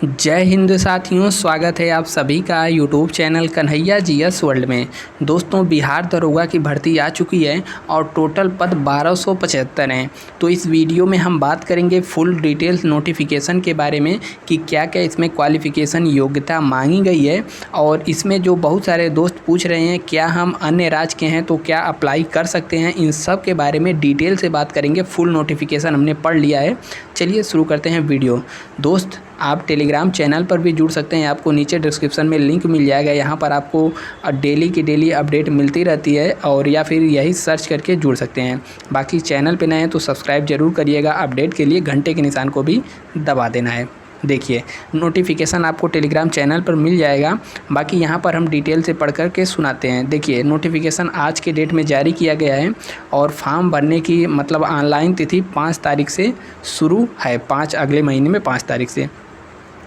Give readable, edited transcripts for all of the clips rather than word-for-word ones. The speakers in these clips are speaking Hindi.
जय हिंद साथियों, स्वागत है आप सभी का YouTube channel Kanhaiya GS world में। दोस्तों, बिहार दरोगा की भर्ती आ चुकी है और टोटल पद 1275 हैं। तो इस वीडियो में हम बात करेंगे फुल डिटेल्स नोटिफिकेशन के बारे में कि क्या क्या इसमें क्वालिफ़िकेशन योग्यता मांगी गई है। और इसमें जो बहुत सारे दोस्त पूछ रहे हैं क्या हम अन्य राज्य के हैं तो क्या अप्लाई कर सकते हैं, इन सब के बारे में डिटेल से बात करेंगे। फुल नोटिफिकेशन हमने पढ़ लिया है। चलिए शुरू करते हैं वीडियो। दोस्त, आप टेलीग्राम चैनल पर भी जुड़ सकते हैं। आपको नीचे डिस्क्रिप्शन में लिंक मिल जाएगा। यहाँ पर आपको डेली की डेली अपडेट मिलती रहती है, और या फिर यही सर्च करके जुड़ सकते हैं। बाकी चैनल पे नए हैं तो सब्सक्राइब जरूर करिएगा। अपडेट के लिए घंटे के निशान को भी दबा देना है। देखिए, नोटिफिकेशन आपको टेलीग्राम चैनल पर मिल जाएगा। बाकी यहाँ पर हम डिटेल से पढ़ कर के सुनाते हैं। देखिए, नोटिफिकेशन आज के डेट में जारी किया गया है और फॉर्म भरने की मतलब ऑनलाइन तिथि 5 तारीख से शुरू है। 5 अगले महीने में 5 तारीख से।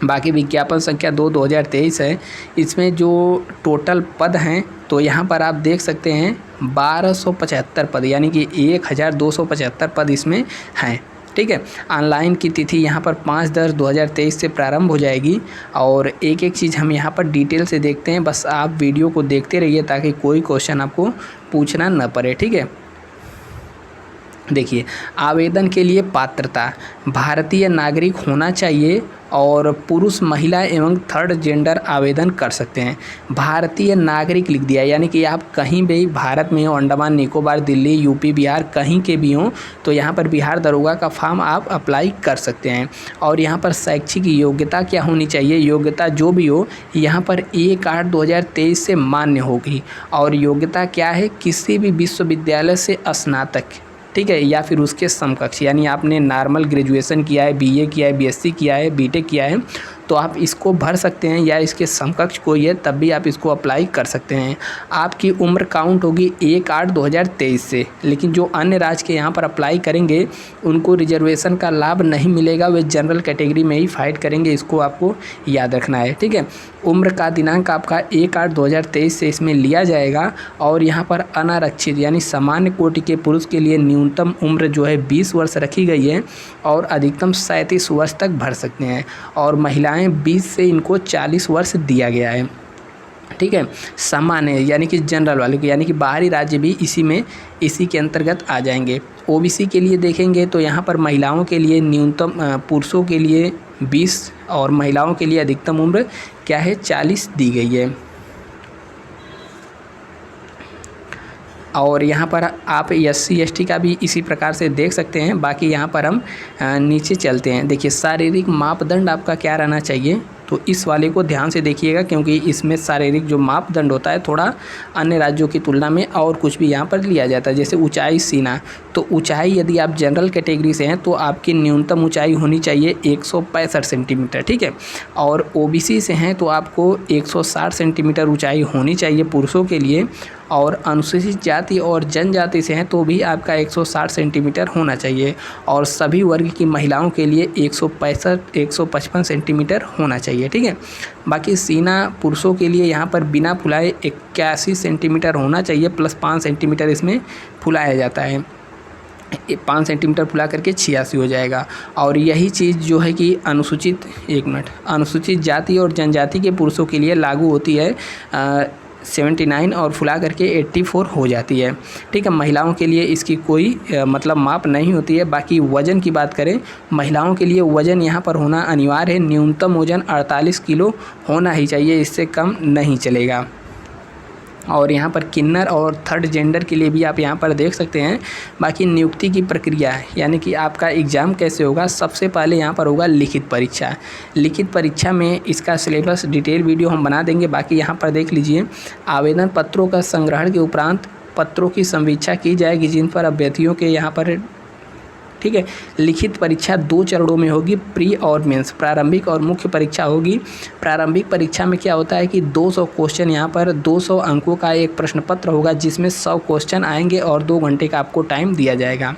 बाकी विज्ञापन संख्या 2/2023 है। इसमें जो टोटल पद हैं तो यहाँ पर आप देख सकते हैं 1275 पद, यानी कि 1275 पद इसमें हैं। ठीक है। ऑनलाइन की तिथि यहाँ पर 5/10/2023 से प्रारंभ हो जाएगी। और एक एक चीज़ हम यहाँ पर डिटेल से देखते हैं। बस आप वीडियो को देखते रहिए ताकि कोई क्वेश्चन आपको पूछना न पड़े। ठीक है। देखिए, आवेदन के लिए पात्रता भारतीय नागरिक होना चाहिए और पुरुष, महिला एवं थर्ड जेंडर आवेदन कर सकते हैं। भारतीय नागरिक लिख दिया, यानी कि आप कहीं भी भारत में हो, अंडमान निकोबार, दिल्ली, यूपी, बिहार, कहीं के भी हों तो यहाँ पर बिहार दरोगा का फॉर्म आप अप्लाई कर सकते हैं। और यहाँ पर शैक्षिक योग्यता क्या होनी चाहिए, योग्यता जो भी हो यहाँ पर 1/8/2023 से मान्य होगी। और योग्यता क्या है, किसी भी विश्वविद्यालय से स्नातक, ठीक है, या फिर उसके समकक्ष, यानी आपने नॉर्मल ग्रेजुएशन किया है, बीए किया है, बीएससी किया है, बीटेक किया है तो आप इसको भर सकते हैं, या इसके समकक्ष कोई है तब भी आप इसको अप्लाई कर सकते हैं। आपकी उम्र काउंट होगी 1/8/2023 से। लेकिन जो अन्य राज्य के यहाँ पर अप्लाई करेंगे उनको रिजर्वेशन का लाभ नहीं मिलेगा, वे जनरल कैटेगरी में ही फाइट करेंगे। इसको आपको याद रखना है। ठीक है। उम्र का दिनांक आपका 1/8/2023 से इसमें लिया जाएगा। और यहाँ पर अनारक्षित यानी सामान्य कोटि के पुरुष के लिए न्यूनतम उम्र जो है 20 वर्ष रखी गई है और अधिकतम 37 वर्ष तक भर सकते हैं। और महिलाएं 20 से इनको 40 वर्ष दिया गया है। ठीक है। सामान्य यानी कि जनरल वाले को, यानी कि बाहरी राज्य भी इसी के अंतर्गत आ जाएंगे। ओबीसी के लिए देखेंगे तो यहाँ पर महिलाओं के लिए न्यूनतम, पुरुषों के लिए 20 और महिलाओं के लिए अधिकतम उम्र क्या है 40 दी गई है। और यहाँ पर आप SC ST का भी इसी प्रकार से देख सकते हैं। बाकी यहाँ पर हम नीचे चलते हैं। देखिए, शारीरिक मापदंड आपका क्या रहना चाहिए, तो इस वाले को ध्यान से देखिएगा क्योंकि इसमें शारीरिक जो मापदंड होता है थोड़ा अन्य राज्यों की तुलना में और कुछ भी यहाँ पर लिया जाता है। जैसे ऊंचाई सीना, तो ऊंचाई यदि आप जनरल कैटेगरी से हैं तो आपकी न्यूनतम ऊंचाई होनी चाहिए 165 सेंटीमीटर। ठीक है। और OBC से हैं तो आपको 160 सेंटीमीटर ऊंचाई होनी चाहिए पुरुषों के लिए। और अनुसूचित जाति और जनजाति से हैं तो भी आपका 160 सेंटीमीटर होना चाहिए। और सभी वर्ग की महिलाओं के लिए 155 सेंटीमीटर होना चाहिए। ठीक है। बाकी सीना पुरुषों के लिए यहाँ पर बिना फुलाए 81 सेंटीमीटर होना चाहिए, प्लस 5 सेंटीमीटर इसमें फुलाया जाता है। 5 सेंटीमीटर फुला करके 86 हो जाएगा। और यही चीज़ जो है कि अनुसूचित जाति और जनजाति के पुरुषों के लिए लागू होती है। 79 और फुला करके 84 हो जाती है। ठीक है। महिलाओं के लिए इसकी कोई मतलब माप नहीं होती है। बाकी वज़न की बात करें, महिलाओं के लिए वज़न यहाँ पर होना अनिवार्य है। न्यूनतम वज़न 48 किलो होना ही चाहिए, इससे कम नहीं चलेगा। और यहाँ पर किन्नर और थर्ड जेंडर के लिए भी आप यहाँ पर देख सकते हैं। बाकी नियुक्ति की प्रक्रिया है, यानी कि आपका एग्ज़ाम कैसे होगा। सबसे पहले यहाँ पर होगा लिखित परीक्षा। लिखित परीक्षा में इसका सिलेबस डिटेल वीडियो हम बना देंगे। बाकी यहाँ पर देख लीजिए, आवेदन पत्रों का संग्रहण के उपरांत पत्रों की समीक्षा की जाएगी जिन पर अभ्यर्थियों के यहाँ पर, ठीक है, लिखित परीक्षा 2 चरणों में होगी, प्री और मेंस। प्रारंभिक और मुख्य परीक्षा होगी। प्रारंभिक परीक्षा में क्या होता है कि 200 क्वेश्चन, यहाँ पर 200 अंकों का एक प्रश्न पत्र होगा जिसमें 100 क्वेश्चन आएंगे और 2 घंटे का आपको टाइम दिया जाएगा।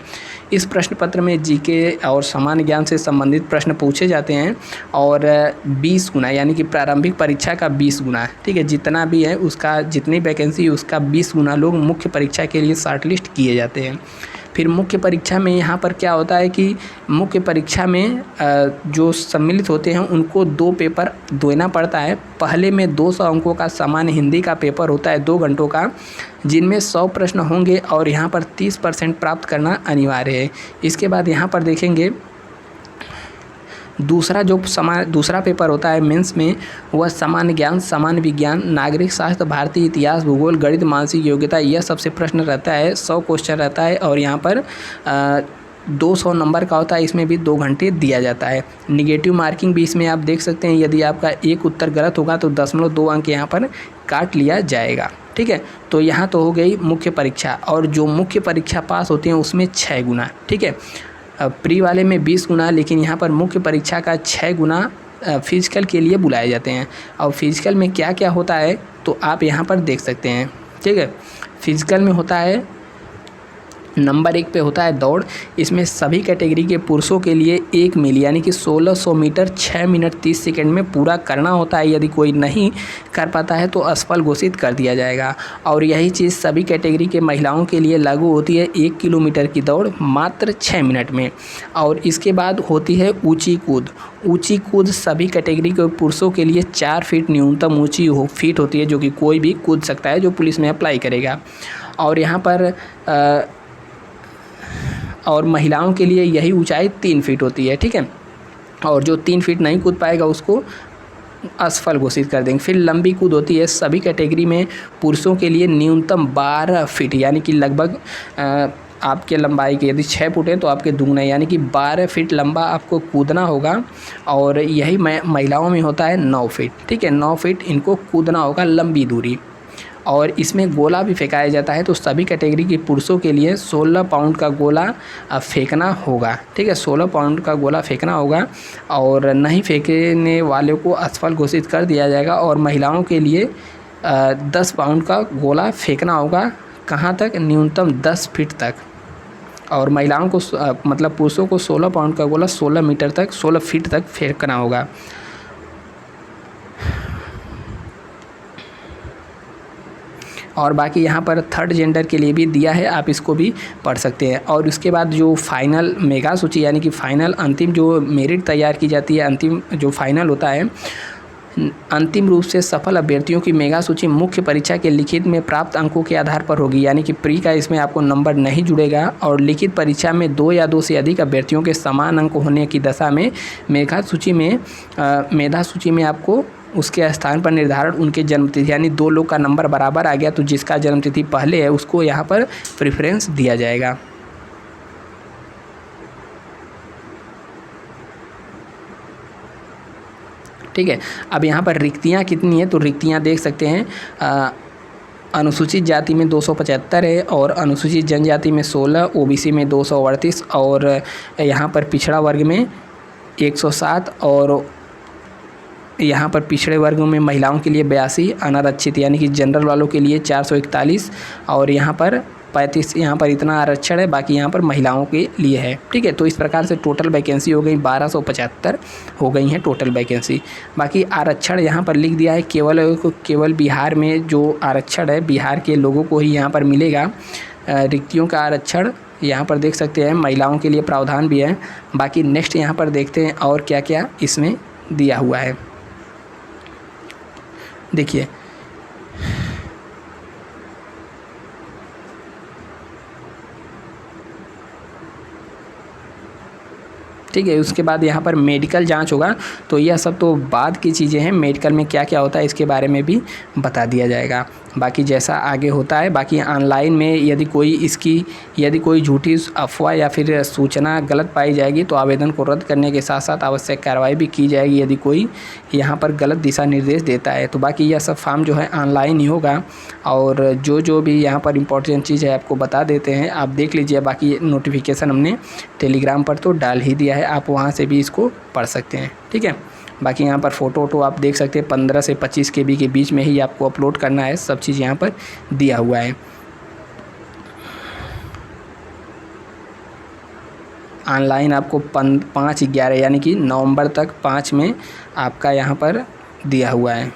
इस प्रश्न पत्र में जीके और सामान्य ज्ञान से संबंधित प्रश्न पूछे जाते हैं। और 20 गुना, यानी कि प्रारंभिक परीक्षा का 20 गुना, ठीक है, जितना भी है उसका, जितनी वैकेंसी उसका 20 गुना लोग मुख्य परीक्षा के लिए शॉर्टलिस्ट किए जाते हैं। फिर मुख्य परीक्षा में यहाँ पर क्या होता है कि मुख्य परीक्षा में जो सम्मिलित होते हैं उनको 2 पेपर देना पड़ता है। पहले में 200 अंकों का सामान्य हिंदी का पेपर होता है 2 घंटों का, जिनमें 100 प्रश्न होंगे और यहाँ पर 30% प्राप्त करना अनिवार्य है। इसके बाद यहाँ पर देखेंगे दूसरा पेपर होता है मेंस में, वह सामान्य ज्ञान, सामान्य विज्ञान, नागरिक शास्त्र, भारतीय इतिहास, भूगोल, गणित, मानसिक योग्यता, यह सबसे प्रश्न रहता है। 100 क्वेश्चन रहता है और यहाँ पर 200 नंबर का होता है। इसमें भी 2 घंटे दिया जाता है। निगेटिव मार्किंग भी इसमें आप देख सकते हैं, यदि आपका एक उत्तर गलत होगा तो 0.2 अंक यहाँ पर काट लिया जाएगा। ठीक है, तो यहाँ तो हो गई मुख्य परीक्षा, और जो मुख्य परीक्षा पास होती हैं उसमें 6 गुना। ठीक है, प्री वाले में 20 गुना, लेकिन यहाँ पर मुख्य परीक्षा का 6 गुना फिजिकल के लिए बुलाए जाते हैं। और फिजिकल में क्या क्या होता है तो आप यहाँ पर देख सकते हैं। ठीक है, फिजिकल में होता है नंबर 1 पे होता है दौड़। इसमें सभी कैटेगरी के पुरुषों के लिए 1 मील यानी कि 1600 मीटर 6 मिनट 30 सेकंड में पूरा करना होता है। यदि कोई नहीं कर पाता है तो असफल घोषित कर दिया जाएगा। और यही चीज़ सभी कैटेगरी के महिलाओं के लिए लागू होती है। 1 किलोमीटर की दौड़ मात्र 6 मिनट में। और इसके बाद होती है ऊंची कूद। ऊंची कूद सभी कैटेगरी के पुरुषों के लिए 4 फीट न्यूनतम ऊंची फीट होती है, जो कि कोई भी कूद सकता है जो पुलिस में अप्लाई करेगा। और यहाँ पर और महिलाओं के लिए यही ऊंचाई 3 फीट होती है। ठीक है, और जो 3 फीट नहीं कूद पाएगा उसको असफल घोषित कर देंगे। फिर लंबी कूद होती है सभी कैटेगरी में पुरुषों के लिए न्यूनतम 12 फीट यानी कि लगभग आपके लंबाई के यदि 6 फुट है तो आपके दुगना यानी कि 12 फीट लंबा आपको कूदना होगा। और यही महिलाओं में होता है 9 फीट। ठीक है, 9 फीट इनको कूदना होगा लंबी दूरी। और इसमें गोला भी फेंकाया जाता है, तो सभी कैटेगरी के पुरुषों के लिए 16 पाउंड का गोला फेंकना होगा। ठीक है, 16 पाउंड का गोला फेंकना होगा और नहीं फेंकने वाले को असफल घोषित कर दिया जाएगा। और महिलाओं के लिए 10 पाउंड का गोला फेंकना होगा, कहाँ तक, न्यूनतम 10 फीट तक। और महिलाओं को मतलब पुरुषों को 16 पाउंड का गोला 16 मीटर तक 16 फीट तक फेंकना होगा। और बाकी यहाँ पर थर्ड जेंडर के लिए भी दिया है, आप इसको भी पढ़ सकते हैं। और उसके बाद जो फाइनल मेगा सूची यानी कि फाइनल अंतिम जो मेरिट तैयार की जाती है, अंतिम जो फाइनल होता है, अंतिम रूप से सफल अभ्यर्थियों की मेगा सूची मुख्य परीक्षा के लिखित में प्राप्त अंकों के आधार पर होगी। यानी कि प्री का इसमें आपको नंबर नहीं जुड़ेगा। और लिखित परीक्षा में 2 या 2 से अधिक अभ्यर्थियों के समान अंक होने की दशा में मेधा सूची में आपको उसके स्थान पर निर्धारण उनके जन्मतिथि यानी 2 लोग का नंबर बराबर आ गया तो जिसका जन्मतिथि पहले है उसको यहाँ पर प्रेफरेंस दिया जाएगा। ठीक है, अब यहाँ पर रिक्तियाँ कितनी हैं तो रिक्तियाँ देख सकते हैं। अनुसूचित जाति में 275 है और अनुसूचित जनजाति में 16, ओबीसी में 238 और यहाँ पर पिछड़ा वर्ग में 107 और यहाँ पर पिछड़े वर्गों में महिलाओं के लिए 82, अनारक्षित यानी कि जनरल वालों के लिए 441 और यहाँ पर 35। यहाँ पर इतना आरक्षण है, बाकी यहाँ पर महिलाओं के लिए है। ठीक है, तो इस प्रकार से टोटल वैकेंसी हो गई 1275 हो गई हैं टोटल वैकेंसी। बाकी आरक्षण यहाँ पर लिख दिया है, केवल बिहार में जो आरक्षण है बिहार के लोगों को ही यहाँ पर मिलेगा। रिक्तियों का आरक्षण यहाँ पर देख सकते हैं, महिलाओं के लिए प्रावधान भी है। बाकी नेक्स्ट यहाँ पर देखते हैं और क्या क्या इसमें दिया हुआ है। देखिए ठीक है, उसके बाद यहाँ पर मेडिकल जांच होगा। तो यह सब तो बाद की चीज़ें हैं, मेडिकल में क्या क्या होता है इसके बारे में भी बता दिया जाएगा। बाकी जैसा आगे होता है, बाकी ऑनलाइन में यदि कोई झूठी अफवाह या फिर सूचना गलत पाई जाएगी तो आवेदन को रद्द करने के साथ साथ आवश्यक कार्रवाई भी की जाएगी यदि कोई यहाँ पर गलत दिशा निर्देश देता है। तो बाकी यह सब फॉर्म जो है ऑनलाइन ही होगा और जो भी यहाँ पर इम्पोर्टेंट चीज़ है आपको बता देते हैं, आप देख लीजिए। बाकी नोटिफिकेशन हमने टेलीग्राम पर तो डाल ही दिया है, आप वहाँ से भी इसको पढ़ सकते हैं। ठीक है, बाकी यहाँ पर फ़ोटो आप देख सकते हैं 15 से 25 KB के बीच में ही आपको अपलोड करना है, सब चीज़ यहाँ पर दिया हुआ है। ऑनलाइन आपको 5/11 यानी कि नवंबर तक 5 में आपका यहाँ पर दिया हुआ है।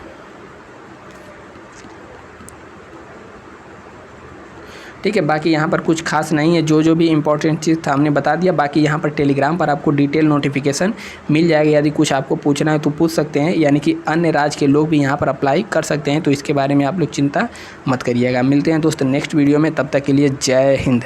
ठीक है। बाकी यहाँ पर कुछ खास नहीं है, जो भी इंपॉर्टेंट चीज़ था हमने बता दिया। बाकी यहाँ पर टेलीग्राम पर आपको डिटेल नोटिफिकेशन मिल जाएगा, यदि कुछ आपको पूछना है तो पूछ सकते हैं, यानी कि अन्य राज्य के लोग भी यहाँ पर अप्लाई कर सकते हैं, तो इसके बारे में आप लोग चिंता मत करिएगा। मिलते हैं दोस्तों नेक्स्ट वीडियो में, तब तक के लिए जय हिंद।